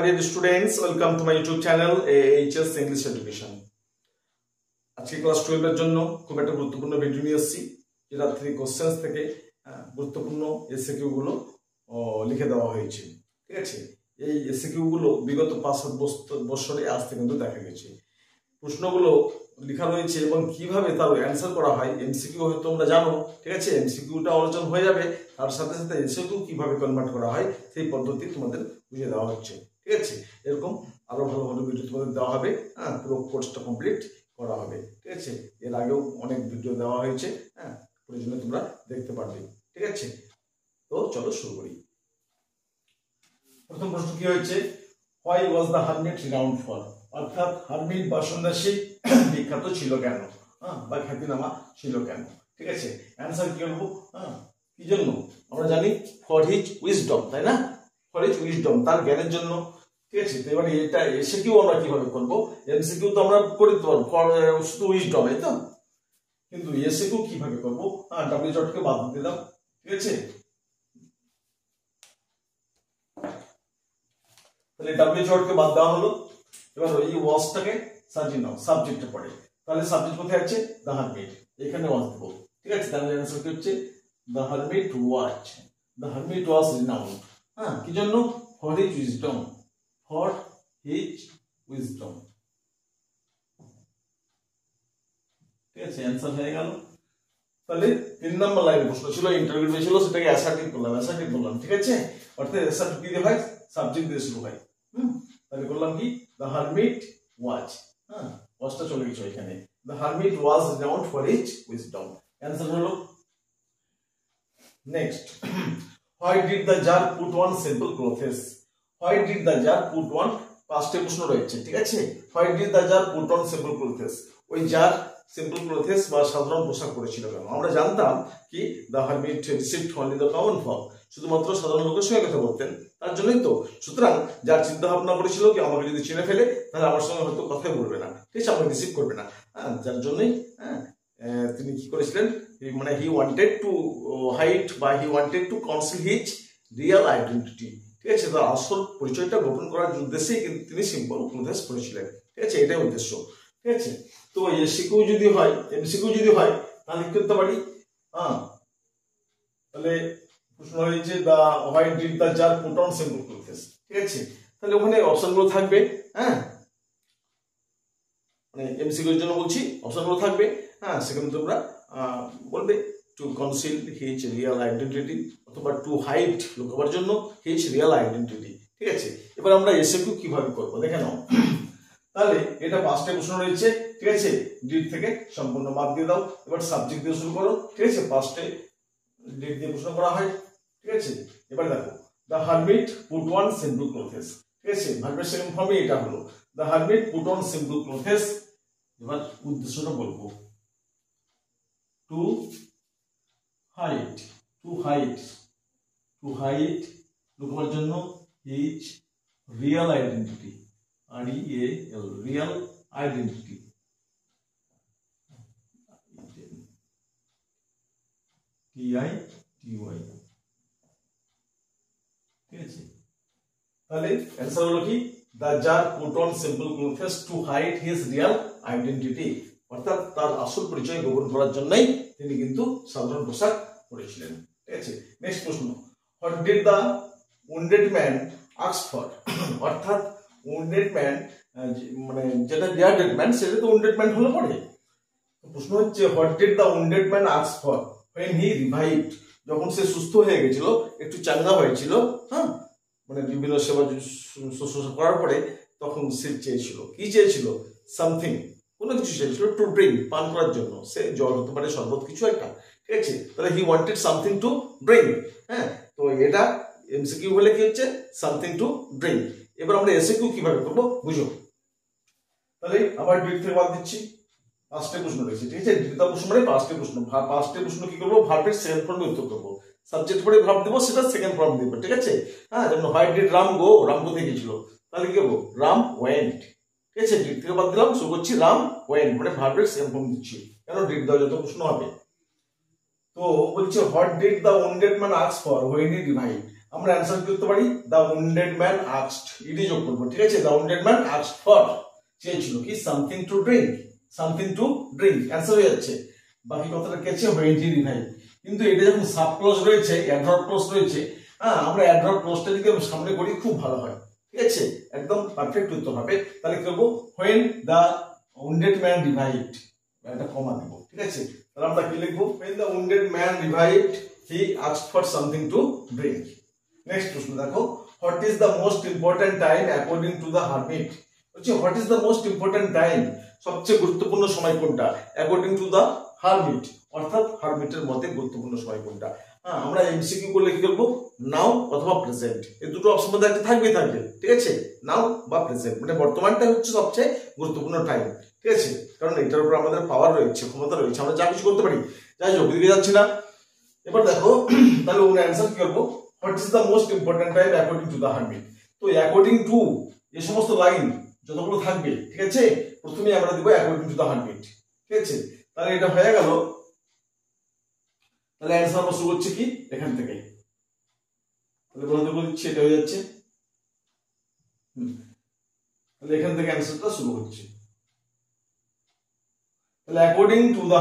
dear students, welcome to my YouTube channel AHS English Education. আজকে class 12 এর জন্য খুব একটা গুরুত্বপূর্ণ ভিডিও নিয়ে এসেছি, যেটা 3 কোশ্চেন্স থেকে গুরুত্বপূর্ণ এসকিউ গুলো লিখে দেওয়া হয়েছে। ঠিক আছে, এই এসকিউ গুলো বিগত 5-7 বছরে আজ থেকে কিন্তু দেখা গেছে। প্রশ্নগুলো লেখা রয়েছে এবং কিভাবে তার অ্যানসার করা হয়। এমসিকিউ হয়তো তোমরা জানো, ঠিক আছে, এমসিকিউটা আলোচনা হয়ে যাবে, তার সাথে সাথে এসকিউ কিভাবে কনভার্ট করা হয় সেই পদ্ধতি তোমাদের বুঝিয়ে দেওয়া হচ্ছে। ঠিক আছে, এরকম আরো ভালো ভালো ভিডিও তোমাদের দেওয়া হবে, পুরো কোর্সটা কমপ্লিট করা হবে। ঠিক আছে, এর আগেও অনেক ভিডিও দেওয়া হয়েছে, প্রয়োজনে তোমরা দেখতে পারবে। ঠিক আছে, তো চলো শুরু করি। প্রথম প্রশ্ন কি হয়েছে, why was the hermit renowned for, অর্থাৎ হারমিট বা সন্ন্যাসী বিখ্যাত ছিল কেন, বা খ্যাতিনামা ছিল কেন। ঠিক আছে, অ্যান্সার কি করবো, কি জন্য আমরা জানি ফর হিজ উইজডম, তাই না, ফর হিজ উইজডম, তার জ্ঞানের জন্য। ঠিক আছে, তো এবারে এটা এসকিউ আমরা কিভাবে করবো, এমসিকিউ তো আমরা করে দিতে পারবো ফর শুধু উইজডম, এই তো, কিন্তু এসকিউ কিভাবে করবো, ডাব্লিউ জটকে বাদ দিলাম। ঠিক আছে, তাহলে ডাব্লিউ জটকে বাদ দেওয়া হলো। এবার এই ওয়াজটাকে সাজিয়ে নাও, সাবজেক্টে পড়ে, তাহলে সাবজেক্ট কোথায় আছে, দ্য হারমিট, এখানে ওয়াজ দেবো। ঠিক আছে, তাহলে অ্যান্সার কি হচ্ছে, the hermit was, the hermit was renowned, কি জন্য, for his wisdom, for his wisdom. ঠিক আছে, অ্যান্সার হয়ে গেল। তাহলে 3 নম্বর লাইনের প্রশ্ন ছিল, ইন্টারভিউ ছিল, সেটাকে অ্যাসার্টিভ করলাম। ঠিক আছে, অর্থাৎ অ্যাসার্টিভ কি দিয়ে হয়, সাবজেক্ট দিয়ে শুরু হয়। তাহলে করলাম কি, দ্য হারমিট ওয়াজ, ওয়াজটা চলে গেছে এখানে, the hermit was renowned for his wisdom, answer হলো। Next, why did the jar put on simple clothes, why did the jar put on, পাঁচটি প্রশ্ন রয়েছে। ঠিক আছে, why did the jar put on simple clothes, ওই czar simple clothes বা সাধারণ পোশাক পরেছিল কেন। আমরা জানতাম কি, the hermit received only the common form, শুধুমাত্র সাধারণ লোকের সঙ্গে কথা বলতেন, তার জন্যই তো। সুতরাং যার চিন্তা ভাবনা করেছিল কি, আমাকে যদি চিনে ফেলে তাহলে আমার সঙ্গে হয়তো কথাই বলবে না, ঠিক আছে, আমাকে রিসিভ করবে না, যার জন্যই তিনি কি করেছিলেন, মানে হি ওয়ান্টেড টু হাইড বা he wanted to conceal his real identity. ঠিক আছে, তার আসল পরিচয়টা গোপন করার উদ্দেশ্যেই কিন্তু তিনি সিম্পল ক্লোথেস পরেছিলেন। ঠিক আছে, এটাই উদ্দেশ্য। ঠিক আছে, তো এসকিউ যদি হয়, এমসিকিউ যদি হয়, তাহলে কি করতে পারি, তাহলে প্রশ্ন হয়েছে the why did the jar put on simple clothes. ঠিক আছে, তাহলে ওখানে অপশনগুলো থাকবে, মানে এমসিকিউ এর জন্য বলছি, অপশনগুলো থাকবে, সেখানে তোমরা বলবে to conceal his real identity, অথবা টু হাইড, লুকাবার জন্য, হিজ রিয়েল আইডেন্টিটি। ঠিক আছে, এবার আমরা এসকিউ কিভাবে করব দেখে নাও। তাহলে এটা 5টা প্রশ্ন রয়েছে। ঠিক আছে, ডিড থেকে সম্পূর্ণ বাদ দিয়ে দাও, এবার সাবজেক্ট দিয়ে শুরু করো। ঠিক আছে, 5টে ডিড দিয়ে প্রশ্ন করা হয়। ঠিক আছে, এবার দেখো, the hermit put on simple clothes. ঠিক আছে, ভার্বের সেকেন্ড ফর্মে এটা হলো, the hermit put on simple clothes. এবার উদ্দেশ্যটা বলবো, to hide, to hide, to hide, লুকাবার জন্য, his real identity, REAL, real identity, TITY। ঠিক আছে, তাহলে অ্যান্সার হলো কি, the jar put on simple clothes to hide his real identity, অর্থাৎ তার আসল পরিচয় গোপন করার জন্যই তিনি কিন্তু সাধারণ পোশাক পরেছিলেন। ঠিক আছে, নেক্সট প্রশ্ন, what did the wounded man ask for, অর্থাৎ উন্ডেড ম্যান মানে যেটা ডিয়ার্ডেড ম্যান, সেটা তো উন্ডেড ম্যান হলো পরে। প্রশ্ন হচ্ছে, what did the wounded man ask for when he revived, যখন সে সুস্থ হয়ে গেছিল, একটু চাঙ্গা হয়েছিল, মানে বিভিন্ন সেবা শুশ্রূষা করার পরে, তখন সে চেয়েছিল, কি চেয়েছিল, সামথিং, কোনো কিছু চেয়েছিল, টু ড্রিঙ্ক, পান করার জন্য, সে জল হতে পারে, শরবত, কিছু একটা। ঠিক আছে, তাহলে he wanted something to drink. তো এটা এমসিকিউ হলে কি হচ্ছে, সামথিং টু ড্রিঙ্ক। এবার আমরা এসকিউ কিভাবে করবো বুঝো। তাহলে আবার ডিড থেকে বাদ দিচ্ছি, 5টে প্রশ্ন রয়েছে। ঠিক আছে, দ্বিতীয় প্রশ্ন মানে 5টে প্রশ্ন, 5টে প্রশ্ন কি করবো, ভার্বের সেকেন্ড ফর্মে উত্তর করবো, সাবজেক্ট পরে ভার্ব দেবো, সেটা সেকেন্ড ফর্ম দেবো। ঠিক আছে, যেমন হোয়াই ডিড রাম গো, রাম কোথায় গেছিল, তাহলে কি করবো, রাম ওয়েন্ট। ঠিক আছে, ডিড থেকে বাদ দিলাম, শুরু করছি রাম ওয়েন্ট, মানে ভার্বের সেকেন্ড ফর্ম দিচ্ছি, কেন ডিড দাও যত প্রশ্ন হবে। তো বলছে what did the wounded man ask for when he revived, আমরা অ্যান্সার কি করতে পারি the wounded man asked ED যোগ করব ঠিক আছে the wounded man asked for চেয়েছিল কি সামথিং টু ড্রিঙ্ক অ্যান্সার হয়ে যাচ্ছে বাকি কথাটা কি আছে হোয়েন হি রিভাইভ কিন্তু এটা যখন সাব ক্লজ রয়েছে অ্যাডভার্ব ক্লজ রয়েছে হ্যাঁ আমরা অ্যাডভার্ব ক্লজটা যদি সামনে করি খুব ভালো হয় ঠিক আছে একদম পারফেক্ট উত্তর হবে তাহলে কি করব when the wounded man revived একটা কমা দেব ঠিক আছে তাহলে আমরা কি লিখব when the wounded man revived he asked for something to drink next প্রশ্ন দেখো what is the most important time according to the hermit হচ্ছে what is the most important time সবচেয়ে গুরুত্বপূর্ণ সময় কোনটা according to the hermit অর্থাৎ হারমিটের মতে গুরুত্বপূর্ণ সময় কোনটা হ্যাঁ আমরা এমসিকিউ করলে কি করব নাও অথবা প্রেজেন্ট এই দুটো অপশন মধ্যে একটা থাকবে ঠিক আছে নাও বা প্রেজেন্ট মানে বর্তমানটা হচ্ছে সবচেয়ে গুরুত্বপূর্ণ টাইম ঠিক আছে কারণ এটার উপর আমাদের পাওয়ার রয়েছে ক্ষমতা রয়েছে আমরা যা কিছু করতে পারি যাই হোক দিকে যাচ্ছি না এবার দেখো তাহলে ওর অ্যানসার কি করব what is the most important time according to the hermit তো অ্যাকর্ডিং টু এই সমস্ত লাইন যতগুলো থাকবে ঠিক আছে প্রথমে আমরা দিব অ্যাকর্ডিং টু দ্য হারমিট ঠিক আছে তাহলে এটা হয়ে গেল তাহলে অ্যানসার আমরা শুরু হচ্ছে কি এখান থেকে তাহলে বলতে বলছি এটা হয়ে যাচ্ছে তাহলে এখান থেকে অ্যানসারটা শুরু হচ্ছে তাহলে অ্যাকর্ডিং টু দ্য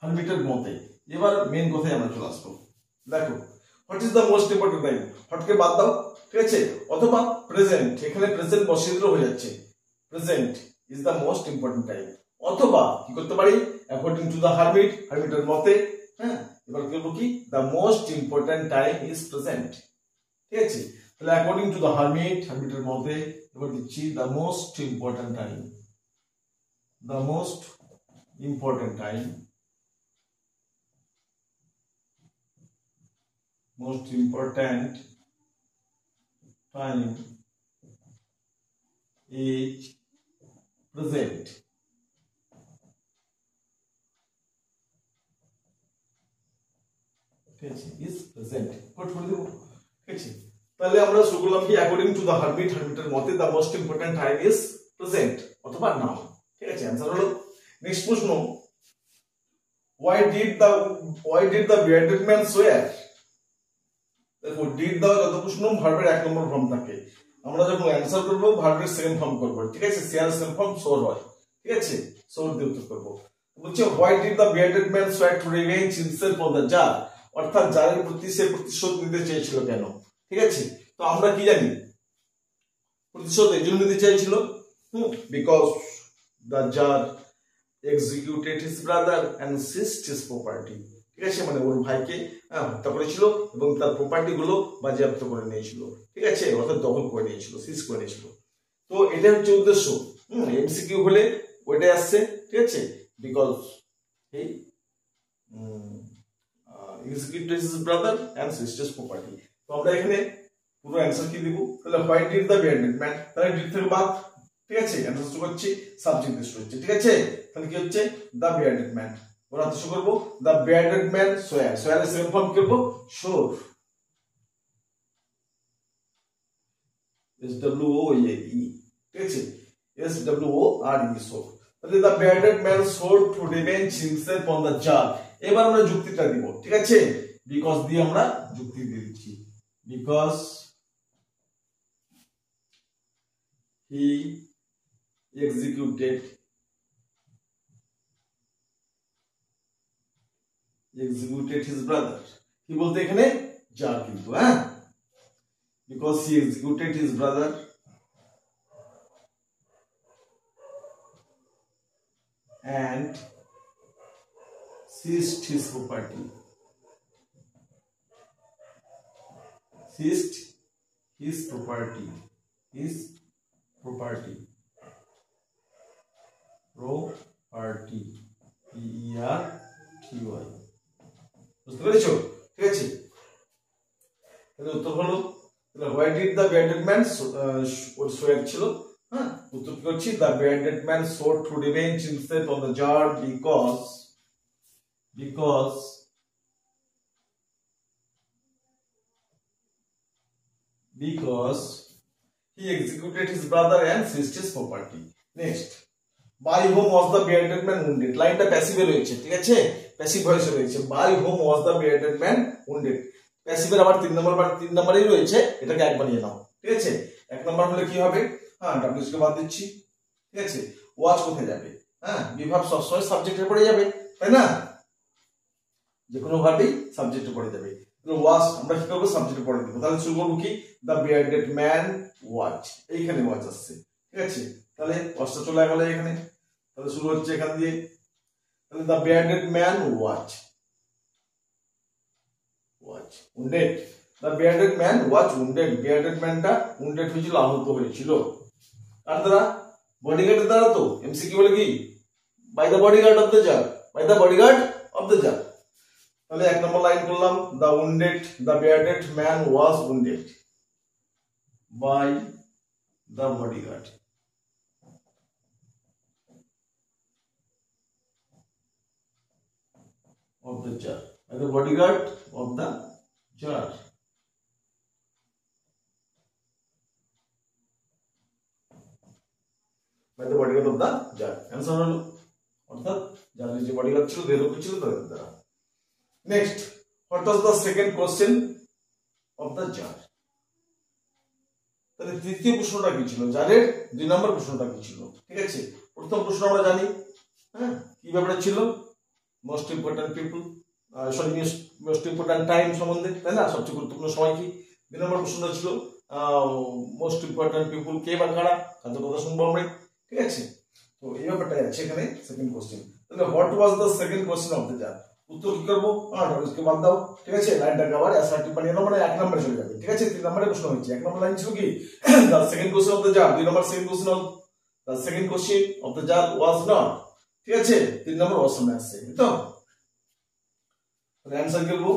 হারমিটের মতে এবার মেন কথায় আমরা চলে আসবো দেখো what is the most important time হটকে বাদ দাও ঠিক আছে অথবা প্রেজেন্ট এখানে প্রেজেন্ট বসিয়ে দিলেও হয়ে যাচ্ছে present is the most important time অথবা কি করতে পারি অ্যাকর্ডিং টু দ্য হারমিটের মতে হ্যাঁ এবার কি বলবো কি the most important time is present ঠিক আছে তাহলে অ্যাকর্ডিং টু দ্য হারমিটের মতে এবার দিচ্ছি the most important time is present is present quote করে দেব ঠিক আছে তাহলে আমরা শুরু করলাম কি অ্যাকর্ডিং টু দ্য হারমিটের মতে the most important time is present অথবা নাও ঠিক আছে आंसर হলো নেক্সট প্রশ্ন why did the bearded man swear দেখো ডিড দাও যত প্রশ্ন ভার্বের এক নম্বর ফর্ম থাকে আমরা যখন অ্যানসার করব ভার্বের সেকেন্ড ফর্ম করব ঠিক আছে শেয়ার সেকেন্ড ফর্ম সোর হয় ঠিক আছে সোর দিয়ে উত্তর করব বলছে why did the bearded man swear to revenge himself on the jar অর্থাৎ জারের প্রতি সে প্রতিশোধ নিতে চেয়েছিল কেন ঠিক আছে তো আমরা কি জানি প্রতিশোধ এজন্য নিতে চাইছিল because the jar executed his brother and seized his property ঠিক আছে মানে ওর ভাইকে হত্যা করেছিল এবং তার প্রপার্টি গুলো বাজেয়াপ্ত করে নিয়েছিল ঠিক আছে অর্থাৎ দখল করে নিয়েছিল সিজ করে নিয়েছিল তো এটা হচ্ছে উদ্দেশ্য এমসিকিউ হলে ওইটাই আসছে ঠিক আছে because he executed his brother and sister's property তো আমরা এখানে পুরো অ্যানসার কি দিব তাহলে why did the bearded man তাহলে ডিড থেকে বাদ ঠিক আছে অ্যানসার শুরু হচ্ছে সাবজেক্ট দিয়ে শুরু হচ্ছে ঠিক আছে তাহলে কি হচ্ছে the bearded man ওরা তো শুরু করব the bearded man swear এর সেকেন্ড ফর্ম কি করব swore SWORE ঠিক আছে SWORE swore তাহলে the bearded man swore to revenge himself on the jar এবার আমরা যুক্তিটা দিব ঠিক আছে বিকজ দিয়ে আমরা যুক্তি দিয়ে দিচ্ছি because he executed his brother কি বলতে এখানে জার কিন্তু because he executed his brother and seized his property property PERTY বুঝতে পেরেছো ঠিক আছে তাহলে উত্তর হলো তাহলে why did the bearded man swear ছিল উত্তর কি হচ্ছে the bearded man swore to revenge himself on the jar because he executed his brother and seized his property next by whom was the bearded man wounded লাইনটা passive রয়েছে ঠিক আছে passive ভয়েসে রয়েছে by whom was the bearded man wounded প্যাসিভের আবার 3 নম্বরেই রয়েছে, এটাকে 1 বানিয়ে নাও। ঠিক আছে, 1 নম্বর হলে কি হবে, হ্যাঁ ডব্লিউএস কে বাদ দিচ্ছি। ঠিক আছে, ওয়াচ কোথায় যাবে, হ্যাঁ বিভাব সবসময় সাবজেক্টে পড়ে যাবে, তাই না, যে কোনো ভাবেই সাবজেক্টে পড়ে যাবে। ওয়াচ আমরা কি করবো, সাবজেক্টে পড়ে দেবো। তাহলে শুরু করবো কি, দ্য বিয়ার্ডেড ম্যান ওয়াচ, এইখানে ওয়াচ আসছে। ঠিক আছে, তাহলে ওয়াচটা চলে গেল এখানে, তাহলে শুরু হচ্ছে এখান দিয়ে। তাহলে the bearded man watch, wounded, the bearded man watch wounded, bearded ম্যানটা উন্ডেড হয়েছিল, আহত হয়েছিল। আর দ্বারা বডিগার্ডের দ্বারা, তো এমসিকিউ বলে কি, by the bodyguard of the tsar, by the bodyguard of the tsar. তাহলে 1 নম্বর লাইন করলাম, the wounded, the bearded man was wounded by the bodyguard of the jar, by the bodyguard of the jar. By the bodyguard of the jar. Answer হলো, অর্থাৎ যার যে bodyguard ছিল, দেহ ছিল তাদের দ্বারা। Next, what was the second question of the jar? তাহলে তৃতীয় প্রশ্নটা কি ছিল, জারের 2 নম্বর প্রশ্নটা কি ছিল। ঠিক আছে, প্রথম প্রশ্ন আমরা জানি, হ্যাঁ কি ব্যাপারে ছিল, most important people, sorry most important time সম্বন্ধে, তাই না, সবচেয়ে গুরুত্বপূর্ণ সময় কি। 2 নম্বর প্রশ্নটা ছিল মোস্ট ইম্পর্টেন্ট পিপল কে বা কারা, তাদের কথা শুনবো আমরা। ঠিক আছে, তো এই ব্যাপারটাই আছে এখানে সেকেন্ড কোশ্চেন। তাহলে what was the second question of the tsar, উত্তর কি করবো, ডব্লিউএস কে বাদ দাও। ঠিক আছে, লাইনটাকে আবার অ্যাসার্টিভ বানিয়ে নাও, মানে 1 নম্বরে চলে যাবে। ঠিক আছে, 3 নম্বরে প্রশ্ন হচ্ছে, 1 নম্বর লাইন ছিল কি, the second question of the tsar, 2 number second question of the second question of the tsar was not. ঠিক আছে, 3 নম্বর ওয়াজ সামনে আসছে, তো অ্যান্সার করবো।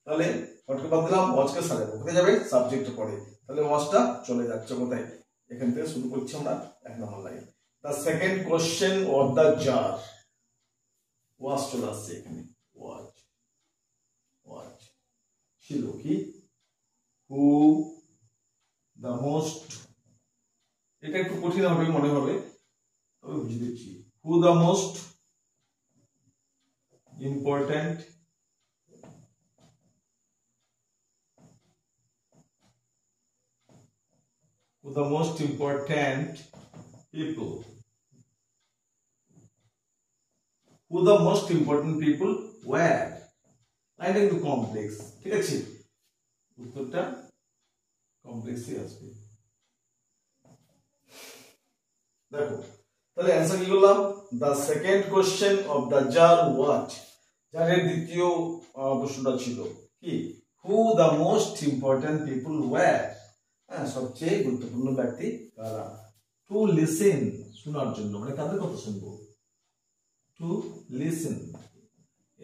তাহলে হোয়াটকে বাদ দিলাম, ওয়াচকে সাজাবো, কোথায় যাবে, সাবজেক্টে পড়ে। তাহলে ওয়াচটা চলে যাচ্ছে কোথায়, এখান থেকে শুরু করছি আমরা 1 নম্বর line, the second question of the jar, watch চলে আসছে এখানে, ওয়াচ, ওয়াচ ছিল কি, হু দ্য মোস্ট, এটা একটু কঠিন হবে মনে হবে, তবে বুঝে দিচ্ছি, হু the most important the most important people, who the most important people were, লাইনটা কিন্তু কমপ্লেক্স। ঠিক আছে, উত্তরটা কমপ্লেক্সই আসবে। দেখো তাহলে অ্যান্সার কি করলাম, the second question of the jar was, জারের দ্বিতীয় প্রশ্নটা ছিল কি, who the most important people were, হ্যাঁ সবচেয়ে গুরুত্বপূর্ণ ব্যক্তি কারা, টু লিসেন, শোনার জন্য, মানে কাদের কথা শুনবো, to listen,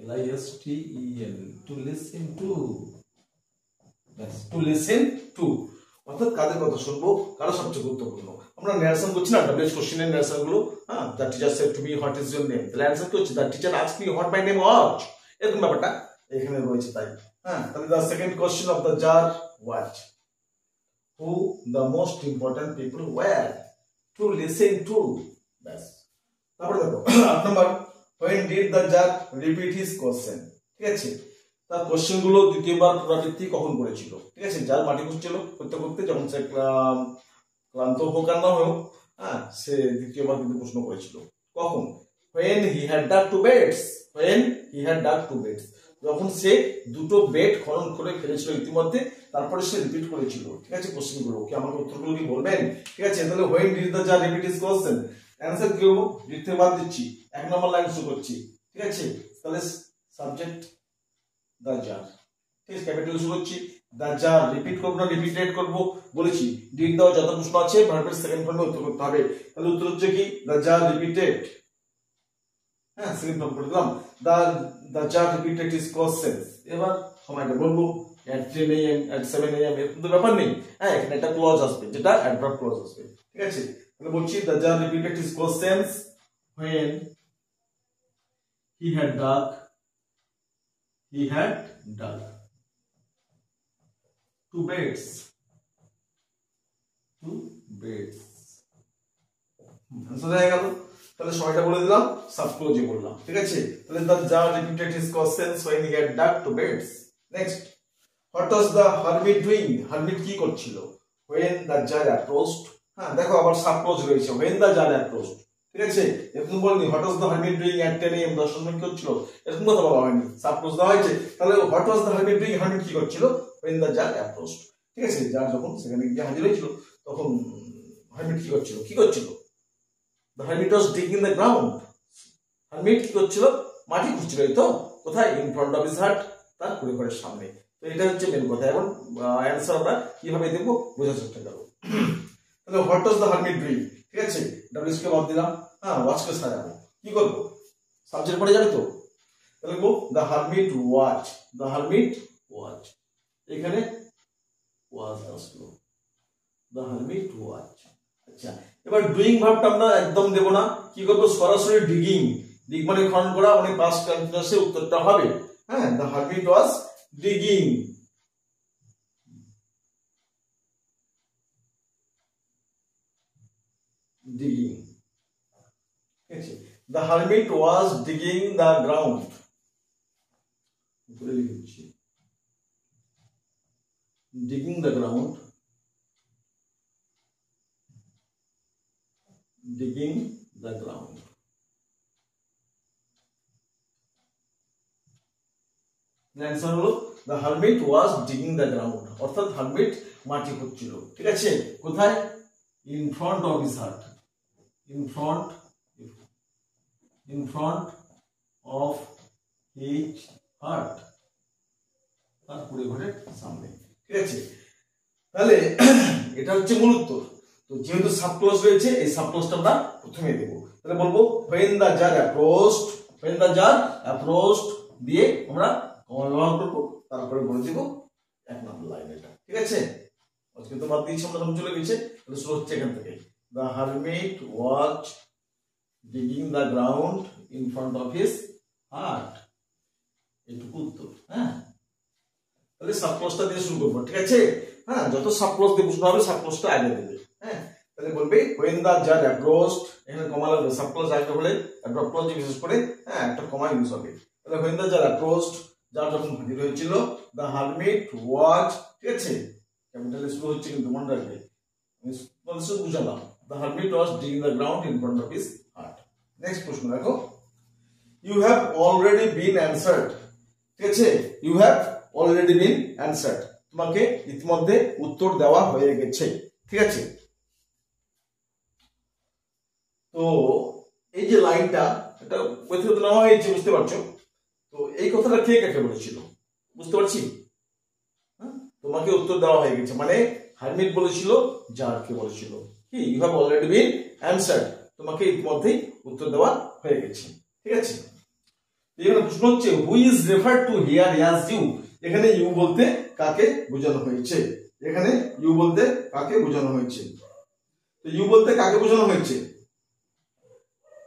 LISTEN, to listen to, to listen to, অর্থাৎ কাদের কথা শুনবো, কারা সবচেয়ে গুরুত্বপূর্ণ। আমরা ন্যারেশন করছি না, ডব্লিউএস কোশ্চেনের ন্যারেশন গুলো, হ্যাঁ, the teacher said to me what is your name, তাহলে অ্যানসার কি হচ্ছে, the teacher asked me what my name was, এরকম ব্যাপারটা এখানে রয়েছে। তাই হ্যাঁ, তাহলে the second question of the jar was, who the most important people were to listen to, ব্যাস। তারপরে দেখো 8 নম্বর, when did the judge repeat his question, ঠিক আছে, তার কোশ্চেন গুলো দ্বিতীয়বার পুনরাবৃত্তি কখন করেছিল। ঠিক আছে, যার মাটি খুঁজছিল করতে করতে, যখন সে ক্লান্ত হোক আর না হোক, হ্যাঁ সে দ্বিতীয়বার কিন্তু প্রশ্ন করেছিল, কখন, when he had dug 2 beds, when he had dug 2 beds, যখন সে 2টো বেড খনন করে ফেলেছিল ইতিমধ্যে, তারপরে সে রিপিট করেছিল। ঠিক আছে, কোশ্চেন গুলো কি, আমাকে উত্তরগুলো কি বলবেন। ঠিক আছে, তাহলে when did the judge repeat his question, answer কি হবে, লিখতে বাদ দিচ্ছি, 1 নম্বর লাইন শুরু করছি। ঠিক আছে, তাহলে সাবজেক্ট the jar, ঠিক আছে, ক্যাপিটাল শুরু করছি, the jar, রিপিট করব না রিপিটেড করব বলেছি, ডিড দাও যত প্রশ্ন আছে ভার্বের সেকেন্ড ফর্মে উত্তর করতে হবে। তাহলে উত্তর হচ্ছে কি, the jar repeated, হ্যাঁ সেকেন্ড ফর্ম করে দিলাম, the jar repeated his questions। এবার সময়টা বলবো, at 10 AM at 7 AM, এরকম তো ব্যাপার নেই, হ্যাঁ এখানে একটা ক্লজ আসবে, যেটা অ্যাডভার্ব ক্লজ আসবে। ঠিক আছে, তাহলে বলছি the jar repeated his questions when he had dug 2 beds, 2 beds, answer হয়ে গেল। তাহলে সময়টা বলে দিলাম, সাব ক্লোজে বললাম। ঠিক আছে, তাহলে the jar repeated his questions when he had dug 2 beds। Next, what was the hermit doing, hermit কি করছিল, when the jar approached, হ্যাঁ দেখো আবার সাবক্লজ রয়েছে, when the jar approached, ঠিক আছে, এরকম বলিনি what was the hermit doing at 10 am, 10 সময় কি করছিল, এরকম কথা বলা হয়নি, সাবক্লজ দেওয়া হয়েছে। তাহলে what was the hermit doing, hermit কি করছিল, when the jar approached, ঠিক আছে, জার যখন সেখানে গিয়ে হাজির হয়েছিল তখন হারমিট কি করছিল, the hermit was digging the ground, hermit কি করছিল, মাটি খুঁড়ছিল, এই তো কোথায়, in front of his hut, তার ঘরের সামনে। তো এটা হচ্ছে মেন কথা। এখন অ্যানসার আমরা কিভাবে দেব বোঝার চেষ্টা করব। তাহলে what was the hermit doing, ঠিক আছে, ডব্লিউএস কে বাদ দিলাম, হ্যাঁ ওয়াচ কে সাজাবো, কি করব, সাবজেক্ট পড়ে যাবে তো, তাহলে লিখবো the hermit watch, the hermit watch, এখানে ওয়াচ আসলো, দ্য হারমিট ওয়াচ। আচ্ছা, এবার ডুইং ভার্বটা আমরা একদম দেব না, কি করব, সরাসরি ডিগিং, ডিগ মানে খনন করা, মানে পাস্ট কন্টিনিউয়াসে উত্তরটা হবে, হ্যাঁ, the hermit was digging, digging, ঠিক আছে, the hermit was digging the ground, digging the ground, digging the ground, answer হলো the hermit was digging the ground, অর্থাৎ hermit মাটি খুঁড়ছিল, ঠিক আছে, কোথায়, in front of his hut, in front of his hut, তার ঘরের সামনে, ঠিক আছে। তাহলে এটা হচ্ছে মূল উত্তর। তো যেহেতু সাবক্লজ রয়েছে, এই সাবক্লজটা আমরা প্রথমে দেব। তাহলে বলবো when the jar approached, when the jar approached দিয়ে আমরা কমা ব্যবহার করব, তারপরে বলে দিব এক নম্বর লাইন, এটা ঠিক আছে। আজকে তো বাদ দিয়েছি আমরা, চলে গেছে, তাহলে শুরু হচ্ছে এখান থেকে, the hermit was digging the ground in front of his hut, এটুকু উত্তর। হ্যাঁ, তাহলে সাবক্লজটা দিয়ে শুরু করবো, ঠিক আছে, হ্যাঁ, যত সাবক্লজ দিয়ে বুঝতে হবে সাবক্লজটা আগে দেবে, হ্যাঁ। তাহলে বলবে when the jar approached, এখানে কমা লাগবে, সাবক্লজ আগে বলে অ্যাপ্রোচ বিশেষ করে, হ্যাঁ, একটা কমা ইউজ হবে। তাহলে when the jar approached, যার যখন হাজির হয়েছিল, the hermit was, ঠিক আছে, ক্যাপিটালে শুরু হচ্ছে কিন্তু মনে রাখবে, আমি বুঝালাম, the hermit was digging the ground in front of his hut। Next প্রশ্ন দেখো, you have already been answered, ঠিক আছে, you have already been answered, তোমাকে ইতিমধ্যে উত্তর দেওয়া হয়ে গেছে, ঠিক আছে। তো এই যে লাইনটা, এটা কোথাও নেওয়া হয়েছে, বুঝতে পারছো, তো এই কথাটা কে কাকে বলেছিল, বুঝতে পারছি, তোমাকে উত্তর দেওয়া হয়ে গেছে, মানে হারমিট বলেছিল, জারকে বলেছিল কি, you have already been answered, তোমাকে ইতিমধ্যেই উত্তর দেওয়া হয়ে গেছে, ঠিক আছে। এখানে প্রশ্ন হচ্ছে who is referred to here as you, এখানে ইউ বলতে কাকে বোঝানো হয়েছে, এখানে ইউ বলতে কাকে বোঝানো হয়েছে, তো ইউ বলতে কাকে বোঝানো হয়েছে,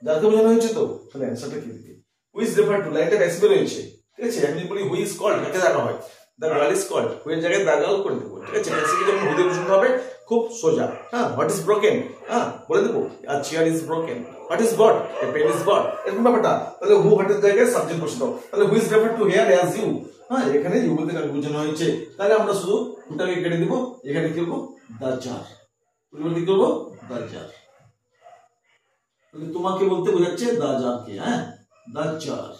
যাকে বোঝানো হয়েছে, তো তাহলে অ্যানসারটা কি দিবে, হু ইজ রেফার্ড টু, লাইনটা প্যাসিভে রয়েছে, ঠিক আছে, আমি বলি হু ইজ কল্ড, কাকে ডাকা হয়, দ্য গার্ল ইজ কল্ড, হু এর জায়গায় দ্য গার্ল করে দেবো, ঠিক আছে, প্যাসিভে যখন হু দিয়ে বোঝাতে হবে, খুব সোজা, হ্যাঁ, হোয়াট ইজ ব্রোকেন, হ্যাঁ, বলে দেবো, আর chair is broken, what is god, a pen is god, এরকম ব্যাপারটা। তাহলে হু হোয়াট এর জায়গায় সাবজেক্ট বসে দাও, তাহলে who is referred to here as you, হ্যাঁ, এখানে ইউ বলতে কাকে বোঝানো হয়েছে, তাহলে আমরা শুধু হুটাকে কেটে দিব, এখানে কি করবো, দ্য জার, কি করবো, দ্য জার, তোমাকে বলতে বোঝাচ্ছে দ্য জারকে, হ্যাঁ, দ্য জার,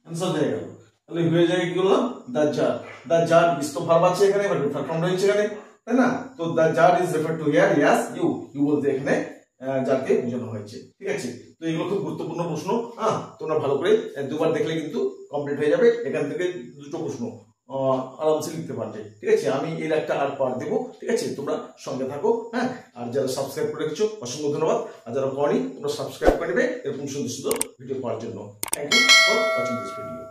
आंसर হয়ে গেল। তাহলে হয়ে যায় কি করলাম, the tsar, the tsar is তো ভার্ব আছে এখানে, বাট ভার্ব ফর্ম রয়েছে এখানে, তাই না, তো the tsar is refer to here as you, you বলতে এখানে যাকে বোঝানো হয়েছে, ঠিক আছে। তো এগুলো খুব গুরুত্বপূর্ণ প্রশ্ন, হ্যাঁ, তোমরা ভালো করে দুবার দেখলে কিন্তু কমপ্লিট হয়ে যাবে, এখান থেকে দুটো প্রশ্ন আরামসে লিখতে পারবে, ঠিক আছে। আমি এর একটা আর পার্ট দেবো, ঠিক আছে, তোমরা সঙ্গে থাকো, হ্যাঁ। আর যারা সাবস্ক্রাইব করে রেখেছো অসংখ্য ধন্যবাদ, আর যারা করনি তোমরা সাবস্ক্রাইব করে নেবে এরকম সুন্দর সুন্দর ভিডিও পাওয়ার জন্য। Thank you for watching this video.